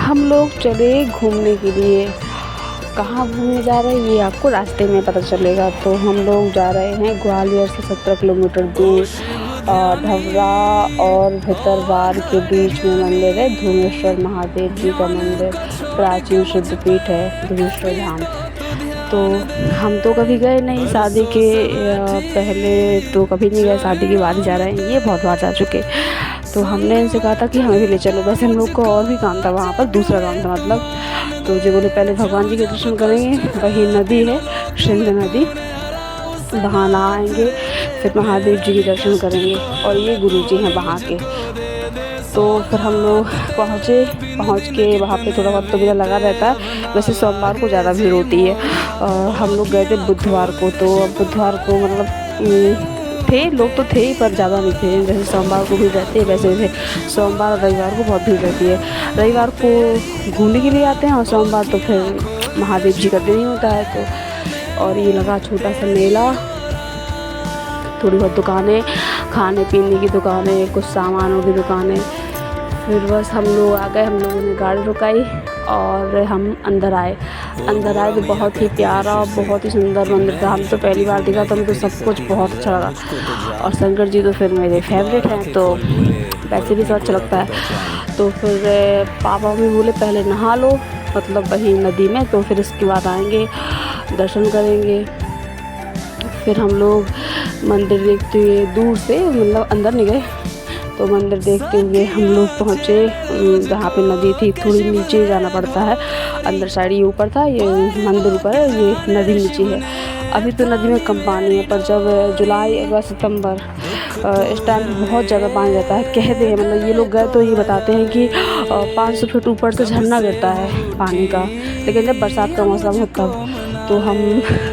हम लोग चले घूमने के लिए। कहाँ घूमने जा रहे हैं ये आपको रास्ते में पता चलेगा। तो हम लोग जा रहे हैं ग्वालियर से 17 किलोमीटर दूर ढवरा और भितरवार के बीच में मंदिर है धूमेश्वर महादेव जी का मंदिर। प्राचीन सिद्धपीठ है धूमेश्वर धाम। तो हम तो कभी गए नहीं, शादी के पहले तो कभी नहीं गए, शादी के बाद जा रहे हैं। ये बहुत बार जा चुके। तो हमने इनसे कहा था कि हमें भी ले चलो। वैसे हम लोग को और भी काम था वहाँ पर, दूसरा काम था मतलब। तो जो बोले पहले भगवान जी के दर्शन करेंगे, वही नदी है सिंध नदी, वहाँ नहाएंगे, फिर महादेव जी के दर्शन करेंगे और ये गुरु जी हैं वहाँ के। तो फिर हम लोग पहुँच के वहाँ पे थोड़ा बहुत तो भीड़ लगा रहता है। वैसे सोमवार को ज़्यादा भीड़ होती है। हम लोग गए थे बुधवार को। तो बुधवार को मतलब थे लोग तो थे ही, पर ज़्यादा नहीं थे। जैसे सोमवार को भीड़ रहती है वैसे थे सोमवार और रविवार को बहुत भीड़ रहती है। रविवार को घूमने के लिए आते हैं और सोमवार तो फिर महादेव जी का दिन ही होता है। तो और ये लगा छोटा सा मेला, थोड़ी बहुत दुकानें, खाने पीने की दुकानें, कुछ सामानों की दुकानें। फिर बस हम लोग आ गए। हम लोगों ने गाड़ी रुकाई और हम अंदर आए तो बहुत ही प्यारा, बहुत ही सुंदर मंदिर था। हम तो पहली बार देखा तो मुझे सब कुछ बहुत अच्छा लगा। और शंकर जी तो फिर मेरे फेवरेट हैं, तो वैसे भी सब अच्छा लगता है। तो फिर पापा भी बोले पहले नहा लो, मतलब वहीं नदी में, तो फिर इसके बाद आएंगे दर्शन करेंगे। फिर हम लोग मंदिर देखते हुए दूर से, मतलब अंदर नहीं गए, तो मंदिर देखते हुए हम लोग पहुँचे जहाँ पे नदी थी। थोड़ी नीचे जाना पड़ता है, अंदर साइड ये ऊपर था, ये मंदिर ऊपर है, ये नदी नीचे है। अभी तो नदी में कम पानी है, पर जब जुलाई अगस्त सितंबर इस टाइम बहुत ज़्यादा पानी रहता है। कहते हैं मतलब ये लोग गए तो ये बताते हैं कि 500 फीट ऊपर से झरना गिरता है पानी का। लेकिन जब बरसात का मौसम हो तब तो हम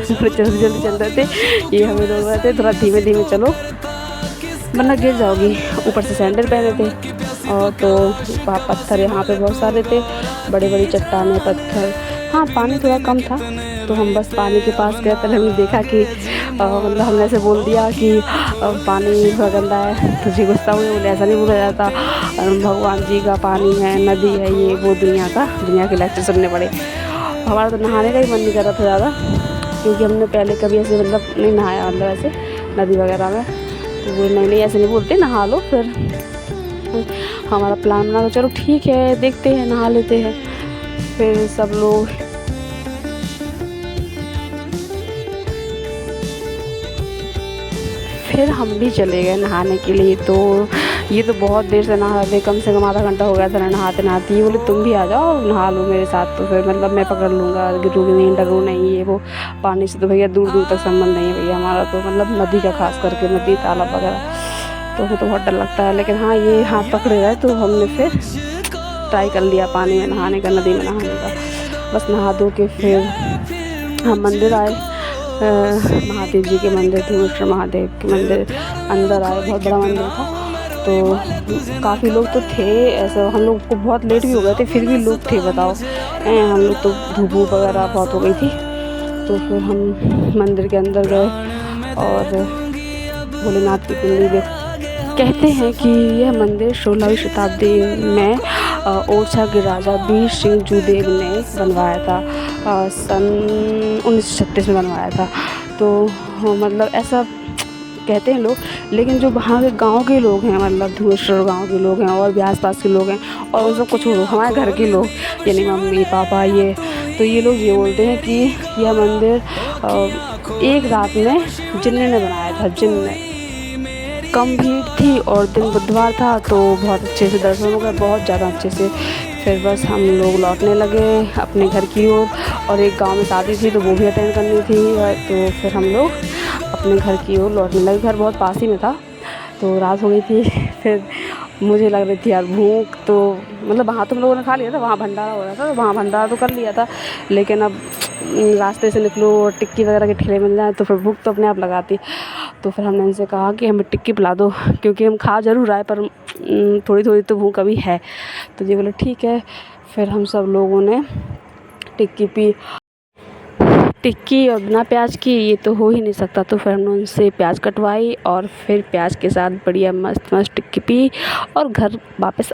जल्दी चल रहे थे। ये हमें लोग रहे थे थोड़ा धीमे धीमे चलो वरना गिर जाओगी। ऊपर से सैंडल पहने थे और तो पत्थर यहाँ पे बहुत सारे थे, बड़े बड़ी चट्टानें, पत्थर। हाँ पानी थोड़ा कम था, तो हम बस पानी के पास गए। पहले हमने देखा कि मतलब हमने ऐसे बोल दिया कि पानी थोड़ा गंदा है, तो जी गुस्सा हुए, बोले ऐसा नहीं बोला जाता, भगवान जी का पानी है, नदी है, ये वो दुनिया के लेक्चर सुनने पड़े। हमारा तो नहाने का ही मन नहीं कर रहा था ज़्यादा, क्योंकि हमने पहले कभी ऐसे मतलब नहीं नहाया मतलब ऐसे नदी वगैरह में। तो वो नहीं ऐसे नहीं बोलते, नहा लो। फिर हमारा प्लान बना, तो चलो ठीक है देखते हैं, नहा लेते हैं। फिर सब लोग फिर हम भी चले गए नहाने के लिए। तो ये तो बहुत देर से नहा रहे, कम से कम आधा घंटा हो गया था नहाते नहाते। ये बोले तुम भी आ जाओ नहा लो मेरे साथ। तो फिर मतलब मैं पकड़ लूँगा, गिरूँगी नहीं, डरो नहीं, ये वो। पानी से तो भैया दूर दूर तक संबंध नहीं है भैया हमारा, तो मतलब नदी का खास करके, नदी तालाब वगैरह तो हमें तो बहुत डर लगता है। लेकिन हाँ ये हाथ पकड़े गए तो हमने फिर ट्राई कर लिया पानी में नहाने का, नदी में नहाने का। बस नहा धो के फिर हम मंदिर आए, महादेव जी के मंदिर, धूमेश्वर महादेव के मंदिर अंदर आए। बहुत बड़ा मंदिर था, तो काफ़ी लोग तो थे। ऐसा हम लोग को बहुत लेट भी हो गए थे, फिर भी लोग थे बताओ। हम लोग तो धूप वगैरह बहुत हो गई थी। तो फिर हम मंदिर के अंदर गए और भोलेनाथ की कुंडी देख। कहते हैं कि यह मंदिर 16वीं शताब्दी में ओरछा के राजा वीर सिंह जूदेव ने बनवाया था, सन 1936 में बनवाया था। तो मतलब ऐसा कहते हैं लोग। लेकिन जो वहाँ के गांव के लोग हैं, मतलब धुमेश्वर गांव के लोग हैं और भी आसपास के लोग हैं, और उन सबको छोड़ो हमारे घर के लोग यानी मम्मी पापा ये, तो ये लोग ये बोलते हैं कि यह मंदिर एक रात में जिन्ने ने बनाया था। जिन्ने कम भीड़ थी और दिन बुधवार था, तो बहुत अच्छे से दर्शन हो गए, बहुत ज़्यादा अच्छे से। फिर बस हम लोग लौटने लगे अपने घर की ओर। और एक गांव में शादी थी तो वो भी अटेंड करनी थी। तो फिर हम लोग अपने घर की ओर लौटने लगे। घर बहुत पास ही में था, तो रात हो गई थी। फिर मुझे लग रही थी यार भूख, तो मतलब वहाँ तो हम लोगों ने खा लिया था, वहाँ भंडारा हो रहा था, तो वहाँ भंडारा तो कर लिया था। लेकिन अब रास्ते से निकलो और टिक्की वगैरह के ठेले मिल जाए तो फिर भूख तो अपने आप लगाती। तो फिर हमने इनसे कहा कि हमें टिक्की पिला दो, क्योंकि हम खा ज़रूर आए पर थोड़ी थोड़ी तो भूख अभी है। तो ये बोले ठीक है। फिर हम सब लोगों ने टिक्की पी। टिक्की और बिना प्याज की ये तो हो ही नहीं सकता। तो फिर हमने उनसे प्याज कटवाई और फिर प्याज के साथ बढ़िया मस्त टिक्की पी और घर वापस